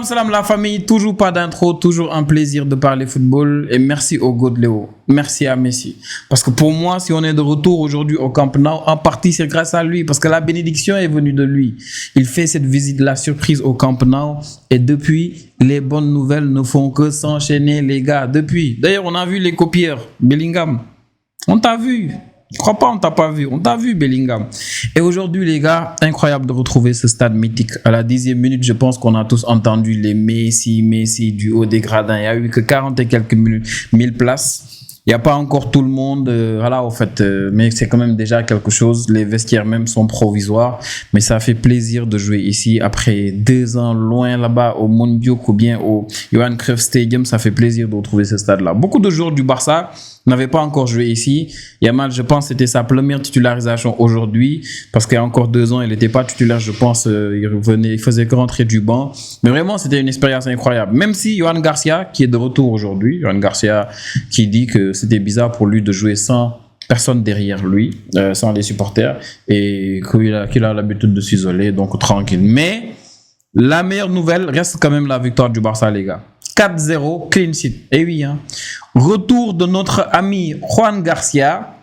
Salam la famille, toujours pas d'intro, toujours un plaisir de parler football et merci au God Léo, merci à Messi. Parce que pour moi, si on est de retour aujourd'hui au Camp Nou, en partie c'est grâce à lui parce que la bénédiction est venue de lui. Il fait cette visite, la surprise au Camp Nou et depuis, les bonnes nouvelles ne font que s'enchaîner les gars. Depuis, d'ailleurs on a vu les copieurs, Bellingham, on t'a vu. Je crois pas, on t'a pas vu. On t'a vu, Bellingham. Et aujourd'hui, les gars, incroyable de retrouver ce stade mythique. À la 10e minute, je pense qu'on a tous entendu les Messi du haut des gradins. Il n'y a eu que 40 et quelques minutes, 1000 places. Il n'y a pas encore tout le monde, voilà, au fait, mais c'est quand même déjà quelque chose. Les vestiaires même sont provisoires, mais ça fait plaisir de jouer ici après 2 ans loin là-bas au Mondiaux ou bien au Johan Cruyff Stadium. Ça fait plaisir de retrouver ce stade-là. Beaucoup de joueurs du Barça n'avaient pas encore joué ici. Yamal, je pense, c'était sa première titularisation aujourd'hui parce qu'il y a encore 2 ans, il n'était pas titulaire, je pense, il faisait que rentrer du banc. Mais vraiment, c'était une expérience incroyable. Même si Yohan Garcia, qui est de retour aujourd'hui, Yohan Garcia qui dit que c'était bizarre pour lui de jouer sans personne derrière lui, sans les supporters, et qu'il a l'habitude de s'isoler, donc tranquille. Mais la meilleure nouvelle reste quand même la victoire du Barça, les gars. 4-0, clean sheet. Et oui, hein. Retour de notre ami Yohan Garcia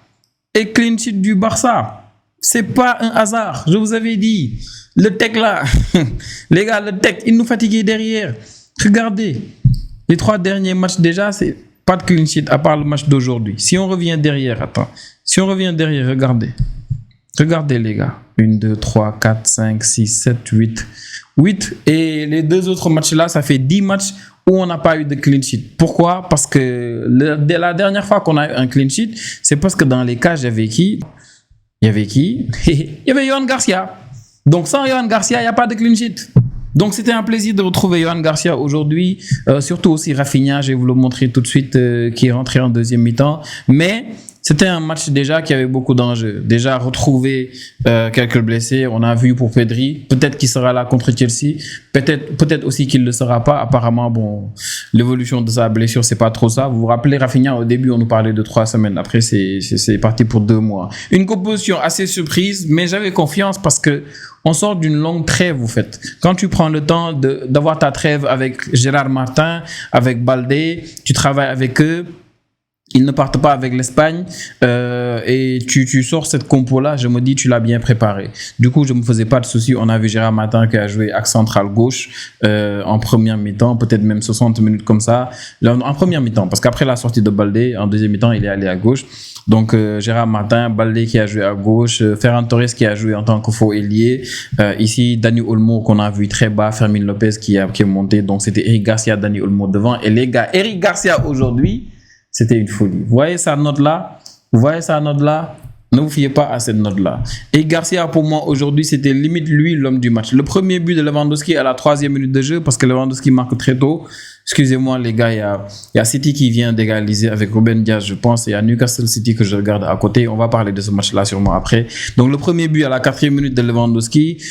et clean sheet du Barça. C'est pas un hasard, je vous avais dit. Le tech là, les gars, le tech, il nous fatiguait derrière. Regardez, les 3 derniers matchs déjà, c'est pas de clean sheet à part le match d'aujourd'hui. Si on revient derrière, regardez. Regardez les gars. 1, 2, 3, 4, 5, 6, 7, 8. 8 et les 2 autres matchs là, ça fait 10 matchs où on n'a pas eu de clean sheet. Pourquoi? Parce que la dernière fois qu'on a eu un clean sheet, c'est parce que dans les cages, il y avait qui? Il y avait Yohan Garcia. Donc sans Yohan Garcia, il n'y a pas de clean sheet. Donc c'était un plaisir de retrouver Yohan Garcia aujourd'hui, surtout aussi Rafinha, je vais vous le montrer tout de suite, qui est rentré en deuxième mi-temps. Mais c'était un match déjà qui avait beaucoup d'enjeux. Déjà retrouver quelques blessés, on a vu pour Pedri, peut-être qu'il sera là contre Chelsea, peut-être aussi qu'il ne le sera pas. Apparemment, bon, l'évolution de sa blessure, c'est pas trop ça. Vous vous rappelez, Rafinha, au début, on nous parlait de 3 semaines. Après, c'est parti pour 2 mois. Une composition assez surprise, mais j'avais confiance parce que on sort d'une longue trêve, vous faites. Quand tu prends le temps d'avoir ta trêve avec Gérard Martin, avec Baldé, tu travailles avec eux. Ils ne partent pas avec l'Espagne et tu sors cette compo-là, je me dis tu l'as bien préparé. Du coup, je ne me faisais pas de soucis. On a vu Gérard Martin qui a joué axe central gauche en première mi-temps, peut-être même 60 minutes comme ça. En première mi-temps, parce qu'après la sortie de Baldé, en deuxième mi-temps, il est allé à gauche. Donc Gérard Martin, Baldé qui a joué à gauche, Ferran Torres qui a joué en tant que faux ailier. Ici, Dani Olmo qu'on a vu très bas, Fermin Lopez qui est monté. Donc c'était Eric Garcia, Dani Olmo devant. Et les gars, Eric Garcia aujourd'hui, c'était une folie. Vous voyez sa note-là? Ne vous fiez pas à cette note-là. Et Garcia, pour moi, aujourd'hui, c'était limite lui l'homme du match. Le premier but de Lewandowski à la 3e minute de jeu, parce que Lewandowski marque très tôt. Excusez-moi, les gars, il y a City qui vient d'égaliser avec Ruben Dias, je pense. Et il y a Newcastle City que je regarde à côté. On va parler de ce match-là sûrement après. Donc, le premier but à la 4e minute de Lewandowski,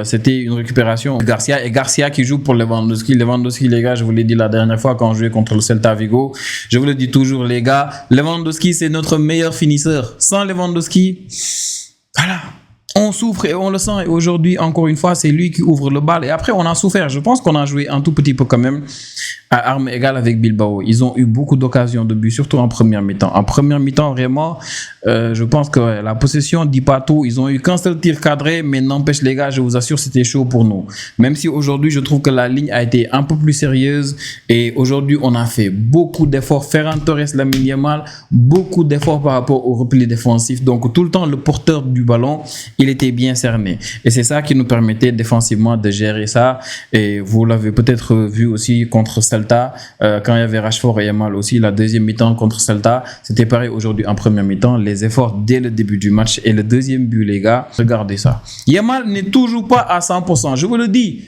c'était une récupération de Garcia. Et Garcia qui joue pour Lewandowski. Lewandowski, les gars, je vous l'ai dit la dernière fois quand on jouait contre le Celta Vigo. Je vous le dis toujours, les gars. Lewandowski, c'est notre meilleur finisseur. Sans Lewandowski, voilà. On souffre et on le sent. Et aujourd'hui, encore une fois, c'est lui qui ouvre le bal. Et après, on a souffert. Je pense qu'on a joué un tout petit peu quand même à armes égales avec Bilbao. Ils ont eu beaucoup d'occasions de but, surtout en première mi-temps. En première mi-temps, vraiment, je pense que la possession dit pas tout. Ils ont eu qu'un seul tir cadré, mais n'empêche, les gars, je vous assure, c'était chaud pour nous. Même si aujourd'hui, je trouve que la ligne a été un peu plus sérieuse. Et aujourd'hui, on a fait beaucoup d'efforts. Ferran Torres, Lamine Yamal, beaucoup d'efforts par rapport au repli défensif. Donc, tout le temps, le porteur du ballon, il était bien cerné. Et c'est ça qui nous permettait défensivement de gérer ça. Et vous l'avez peut-être vu aussi contre Celta, quand il y avait Rashford et Yamal aussi, la deuxième mi-temps contre Celta, c'était pareil aujourd'hui en première mi-temps, les efforts dès le début du match et le deuxième but, les gars, regardez ça. Yamal n'est toujours pas à 100%, je vous le dis.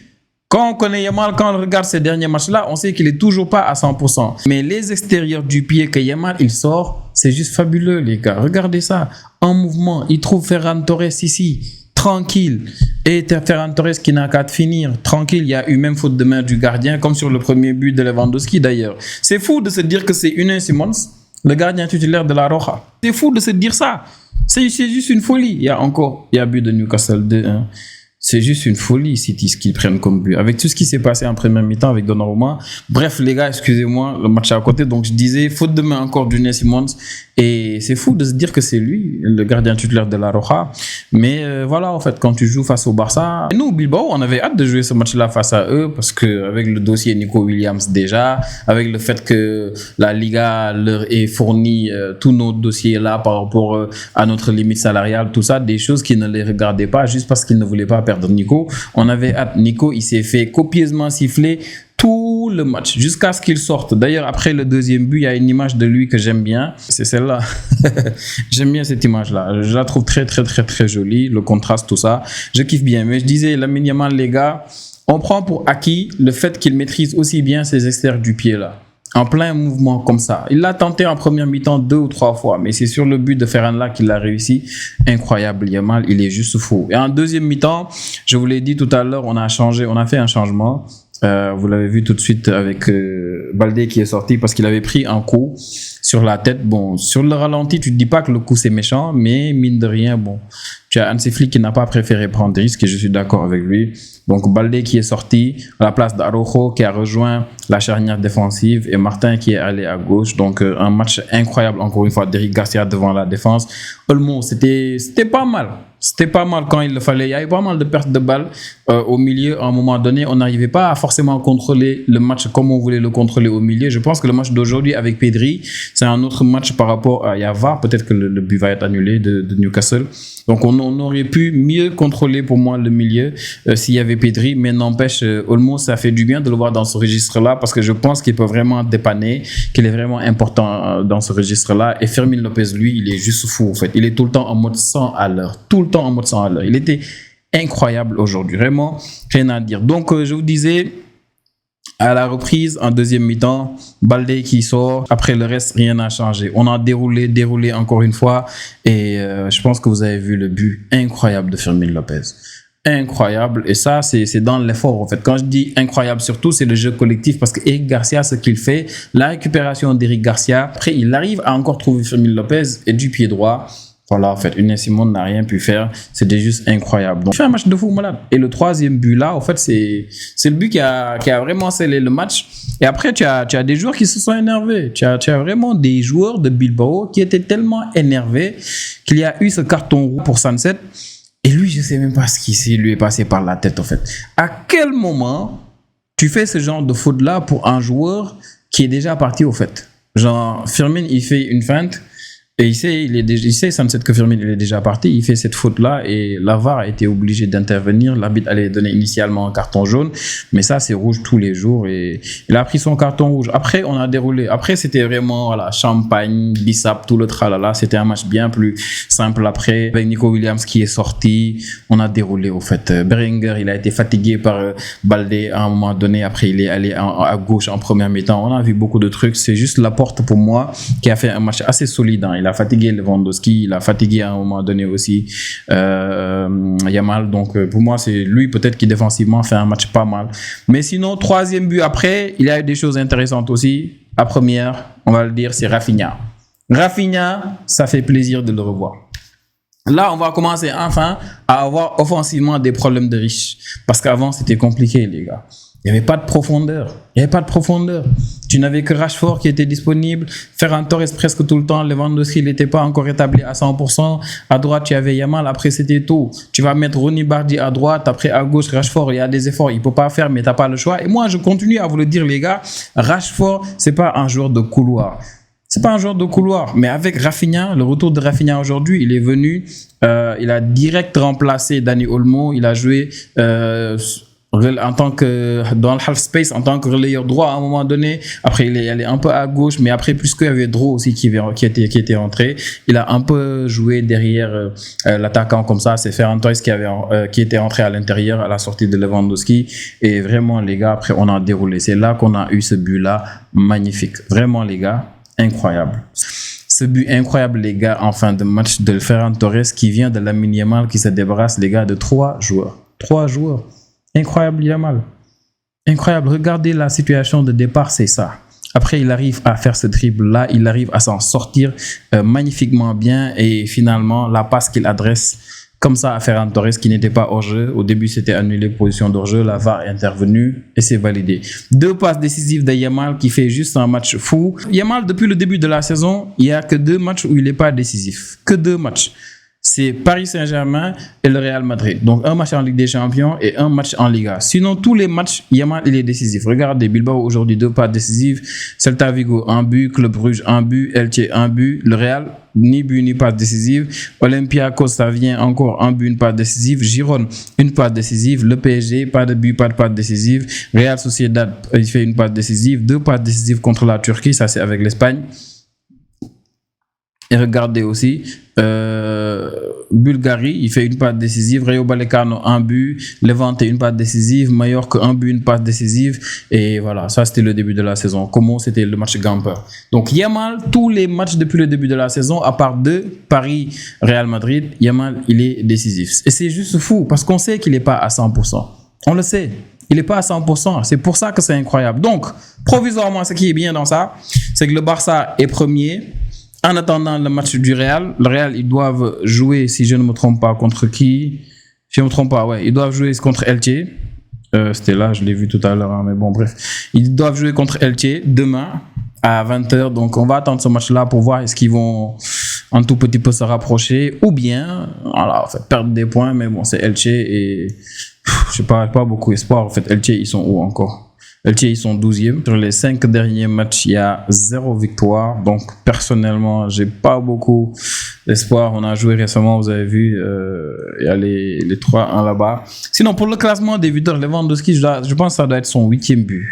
Quand on connaît Yamal, quand on regarde ces derniers matchs-là, on sait qu'il est toujours pas à 100%. Mais les extérieurs du pied que Yamal, il sort, c'est juste fabuleux, les gars. Regardez ça, en mouvement, il trouve Ferran Torres ici. Tranquille. Et Ferran Torres qui n'a qu'à finir. Tranquille, il y a eu même faute de main du gardien, comme sur le premier but de Lewandowski d'ailleurs. C'est fou de se dire que c'est Unai Simons, le gardien titulaire de la Roja. C'est fou de se dire ça. C'est juste une folie. Il y a but de Newcastle 2-1. C'est juste une folie, City, ce qu'ils prennent comme but. Avec tout ce qui s'est passé en première mi-temps avec Donnarumma. Bref, les gars, excusez-moi, le match est à côté. Donc, je disais, faute de main encore d'Unai Simons. Et c'est fou de se dire que c'est lui, le gardien titulaire de la Roja. Mais voilà, en fait, quand tu joues face au Barça, nous, Bilbao, on avait hâte de jouer ce match-là face à eux parce que avec le dossier Nico Williams déjà, avec le fait que la Liga leur ait fourni tous nos dossiers là par rapport à notre limite salariale, tout ça, des choses qui ne les regardaient pas juste parce qu'ils ne voulaient pas perdre Nico. On avait hâte. Nico, il s'est fait copieusement siffler tout le match jusqu'à ce qu'il sorte. D'ailleurs, après le deuxième but, il y a une image de lui que j'aime bien. C'est celle-là. J'aime bien cette image-là. Je la trouve très, très, très, très jolie. Le contraste, tout ça. Je kiffe bien. Mais je disais, Lamine Yamal, les gars, on prend pour acquis le fait qu'il maîtrise aussi bien ses extérieurs du pied là. En plein mouvement comme ça. Il l'a tenté en première mi-temps 2 ou 3 fois, mais c'est sur le but de Ferran là qu'il a réussi. Incroyable, Yamal, il est juste fou. Et en deuxième mi-temps, je vous l'ai dit tout à l'heure, on a fait un changement. Vous l'avez vu tout de suite avec Baldé qui est sorti parce qu'il avait pris un coup sur la tête. Bon, sur le ralenti, tu te dis pas que le coup c'est méchant, mais mine de rien, bon, tu as Hansi Flick qui n'a pas préféré prendre des risques et je suis d'accord avec lui. Donc Baldé qui est sorti à la place d'Araujo qui a rejoint la charnière défensive et Martin qui est allé à gauche. Donc un match incroyable encore une fois d'Eric Garcia devant la défense. Olmo, c'était pas mal. C'était pas mal quand il le fallait. Il y avait pas mal de pertes de balles au milieu. À un moment donné, on n'arrivait pas à forcément contrôler le match comme on voulait le contrôler au milieu. Je pense que le match d'aujourd'hui avec Pedri, c'est un autre match par rapport à Yavar. Peut-être que le but va être annulé de Newcastle. Donc on aurait pu mieux contrôler pour moi le milieu s'il y avait Pedri. Mais n'empêche, Olmo, ça fait du bien de le voir dans ce registre-là parce que je pense qu'il peut vraiment dépanner, qu'il est vraiment important dans ce registre-là. Et Fermin Lopez, lui, il est juste fou en fait. Il est tout le temps en mode 100 à l'heure. Tout le temps en mode 100 à l'heure. Il était incroyable aujourd'hui. Vraiment, rien à dire. Donc, je vous disais, à la reprise, en deuxième mi-temps, Baldé qui sort. Après le reste, rien n'a changé. On a déroulé encore une fois. Et je pense que vous avez vu le but incroyable de Fermin Lopez. Incroyable. Et ça, c'est dans l'effort, en fait. Quand je dis incroyable, surtout, c'est le jeu collectif. Parce que Eric Garcia, ce qu'il fait, la récupération d'Eric Garcia, après, il arrive à encore trouver Fermin Lopez et du pied droit. Voilà, en fait, Unai Simon n'a rien pu faire. C'était juste incroyable. Donc, il fait un match de fou malade. Et le troisième but là, en fait, c'est le but qui a vraiment scellé le match. Et après, tu as des joueurs qui se sont énervés. Tu as vraiment des joueurs de Bilbao qui étaient tellement énervés qu'il y a eu ce carton rouge pour Sunset. Et lui, je sais même pas ce qui lui est passé par la tête, en fait. À quel moment tu fais ce genre de faute là pour un joueur qui est déjà parti, au fait? Genre, Firmin, il fait une feinte. Et il sait Sunset que Firmin il est déjà parti, il fait cette faute-là et la VAR a été obligé d'intervenir. L'arbitre allait donner initialement un carton jaune, mais ça c'est rouge tous les jours et il a pris son carton rouge. Après on a déroulé. Après c'était vraiment voilà, champagne, bissap, tout le tralala. C'était un match bien plus simple après. Avec Nico Williams qui est sorti, on a déroulé au fait. Berenguer il a été fatigué par Baldé à un moment donné. Après il est allé à gauche en première mi-temps. On a vu beaucoup de trucs. C'est juste Laporte pour moi qui a fait un match assez solide. Il a fatigué Lewandowski, il a fatigué à un moment donné aussi Yamal. Donc pour moi c'est lui peut-être qui défensivement fait un match pas mal. Mais sinon troisième but après, il y a eu des choses intéressantes aussi. La première, on va le dire, c'est Rafinha. Rafinha, ça fait plaisir de le revoir. Là, on va commencer enfin à avoir offensivement des problèmes de riches. Parce qu'avant, c'était compliqué, les gars. Il n'y avait pas de profondeur. Tu n'avais que Rashford qui était disponible. Ferran Torres presque tout le temps. Lewandowski, il n'était pas encore établi à 100%. À droite, tu avais Yamal. Après, c'était tout. Tu vas mettre Ronny Bardi à droite. Après, à gauche, Rashford. Il y a des efforts. Il ne peut pas faire, mais tu n'as pas le choix. Et moi, je continue à vous le dire, les gars. Rashford, ce n'est pas un joueur de couloir. C'est pas un joueur de couloir, mais avec Rafinha, le retour de Rafinha aujourd'hui, il est venu, il a direct remplacé Dani Olmo. Il a joué en tant que dans le half space en tant que relayeur droit à un moment donné. Après il est allé un peu à gauche, mais après plus qu'il y avait Dro aussi qui était rentré, il a un peu joué derrière l'attaquant comme ça. C'est Ferran Torres qui était rentré à l'intérieur à la sortie de Lewandowski. Et vraiment les gars, après on a déroulé. C'est là qu'on a eu ce but là magnifique. Vraiment les gars, incroyable. Ce but incroyable les gars en fin de match de Ferran Torres qui vient de Lamine Yamal qui se débarrasse les gars de 3 joueurs. Incroyable Yamal. Incroyable. Regardez la situation de départ, c'est ça. Après, il arrive à faire ce dribble-là. Il arrive à s'en sortir magnifiquement bien. Et finalement, la passe qu'il adresse comme ça à Ferran Torres qui n'était pas hors jeu. Au début, c'était annulé position d'hors jeu. La VAR est intervenue et c'est validé. 2 passes décisives de Yamal qui fait juste un match fou. Yamal, depuis le début de la saison, il n'y a que 2 matchs où il n'est pas décisif. Que 2 matchs. C'est Paris Saint-Germain et le Real Madrid. Donc, un match en Ligue des Champions et un match en Liga. Sinon, tous les matchs, Yamal, il est décisif. Regardez, Bilbao, aujourd'hui, 2 passes décisives. Celta Vigo, 1 but. Club Brugge, 1 but. Elche, 1 but. Le Real, ni but, ni passe décisive. Olympiakos, ça vient encore 1 but, une passe décisive. Girone, une passe décisive. Le PSG, pas de but, pas de passe décisive. Real Sociedad, il fait une passe décisive. 2 passes décisives contre la Turquie. Ça, c'est avec l'Espagne. Et regardez aussi, Bulgarie, il fait une passe décisive. Rayo Vallecano, 1 but. Levante, une passe décisive. Mallorca, 1 but, une passe décisive. Et voilà, ça c'était le début de la saison. Como, c'était le match Gamper. Donc Yamal, tous les matchs depuis le début de la saison, à part 2, Paris, Real Madrid, Yamal, il est décisif. Et c'est juste fou, parce qu'on sait qu'il n'est pas à 100%. On le sait. Il n'est pas à 100%. C'est pour ça que c'est incroyable. Donc, provisoirement, ce qui est bien dans ça, c'est que le Barça est premier. En attendant le match du Real, le Real, ils doivent jouer, si je ne me trompe pas, contre qui? Si je ne me trompe pas, ouais, ils doivent jouer contre Elche. C'était là, je l'ai vu tout à l'heure, hein, mais bon, bref. Ils doivent jouer contre Elche demain à 20h. Donc, on va attendre ce match-là pour voir est-ce qu'ils vont un tout petit peu se rapprocher ou bien, voilà, en fait, perdre des points. Mais bon, c'est Elche et je sais pas beaucoup espoir. En fait, Elche, ils sont où encore? Elche, ils sont 12e. Sur les 5 derniers matchs, il y a 0 victoire. Donc, personnellement, j'ai pas beaucoup d'espoir. On a joué récemment, vous avez vu, il y a les 3-1 là-bas. Sinon, pour le classement des buteurs, Lewandowski, je pense que ça doit être son 8e but.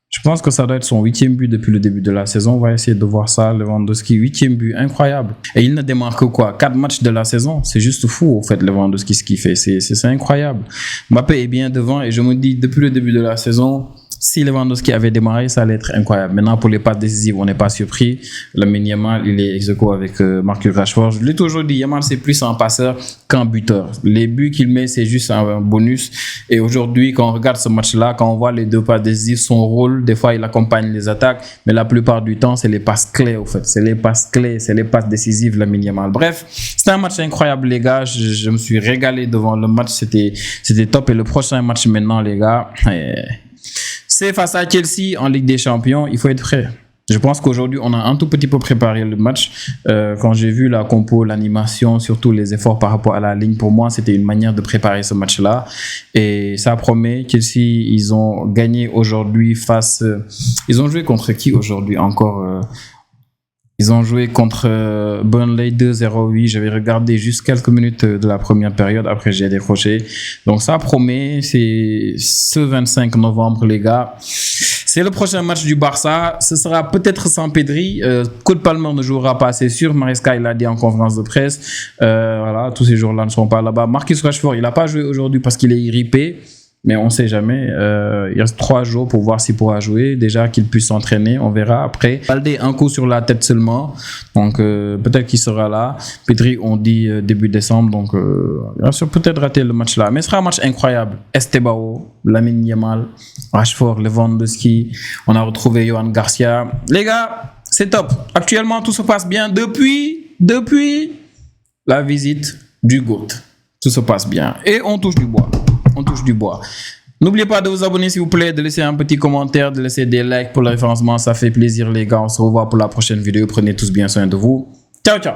Je pense que ça doit être son 8e but depuis le début de la saison. On va essayer de voir ça. Lewandowski, 8e but, incroyable. Et il ne démarre que quoi? 4 matchs de la saison. C'est juste fou, en fait, Lewandowski, ce qu'il fait. C'est incroyable. Mbappé est bien devant et je me dis, depuis le début de la saison, si Lewandowski avait démarré, ça allait être incroyable. Maintenant, pour les passes décisives, on n'est pas surpris. Lamine Yamal, il est ex-aequo avec Marcus Rashford. Je l'ai toujours dit, Yamal, c'est plus un passeur qu'un buteur. Les buts qu'il met, c'est juste un bonus. Et aujourd'hui, quand on regarde ce match-là, quand on voit les 2 passes décisives, son rôle, des fois, il accompagne les attaques. Mais la plupart du temps, c'est les passes clés, au fait. C'est les passes clés, c'est les passes décisives, Lamine Yamal. Bref, c'était un match incroyable, les gars. Je me suis régalé devant le match. C'était top. Et le prochain match maintenant, les gars... C'est face à Chelsea en Ligue des Champions. Il faut être prêt. Je pense qu'aujourd'hui, on a un tout petit peu préparé le match. Quand j'ai vu la compo, l'animation, surtout les efforts par rapport à la ligne, pour moi, c'était une manière de préparer ce match-là. Et ça promet. Chelsea, ils ont gagné aujourd'hui face... ils ont joué contre qui aujourd'hui encore Ils ont joué contre Burnley 2-0. J'avais regardé juste quelques minutes de la première période. Après, j'ai décroché. Donc, ça promet. C'est ce 25 novembre, les gars. C'est le prochain match du Barça. Ce sera peut-être sans Pedri. Cole Palmer ne jouera pas, c'est sûr. Maresca, il l'a dit en conférence de presse. Voilà, tous ces jours-là ne seront pas là-bas. Marcus Rashford, il n'a pas joué aujourd'hui parce qu'il est grippé. Mais on ne sait jamais. Il reste 3 jours pour voir s'il pourra jouer. Déjà qu'il puisse s'entraîner, on verra après. Baldé, un coup sur la tête seulement. Donc peut-être qu'il sera là. Pedri, on dit début décembre. Donc il va peut-être rater le match là. Mais ce sera un match incroyable. Estebao, Lamine Yamal, Rashford, Lewandowski. On a retrouvé Johan Garcia. Les gars, c'est top. Actuellement, tout se passe bien depuis la visite du GOAT. Tout se passe bien. Et on touche du bois. On touche du bois. N'oubliez pas de vous abonner s'il vous plaît, de laisser un petit commentaire, de laisser des likes pour le référencement. Ça fait plaisir les gars. On se revoit pour la prochaine vidéo. Prenez tous bien soin de vous. Ciao, ciao.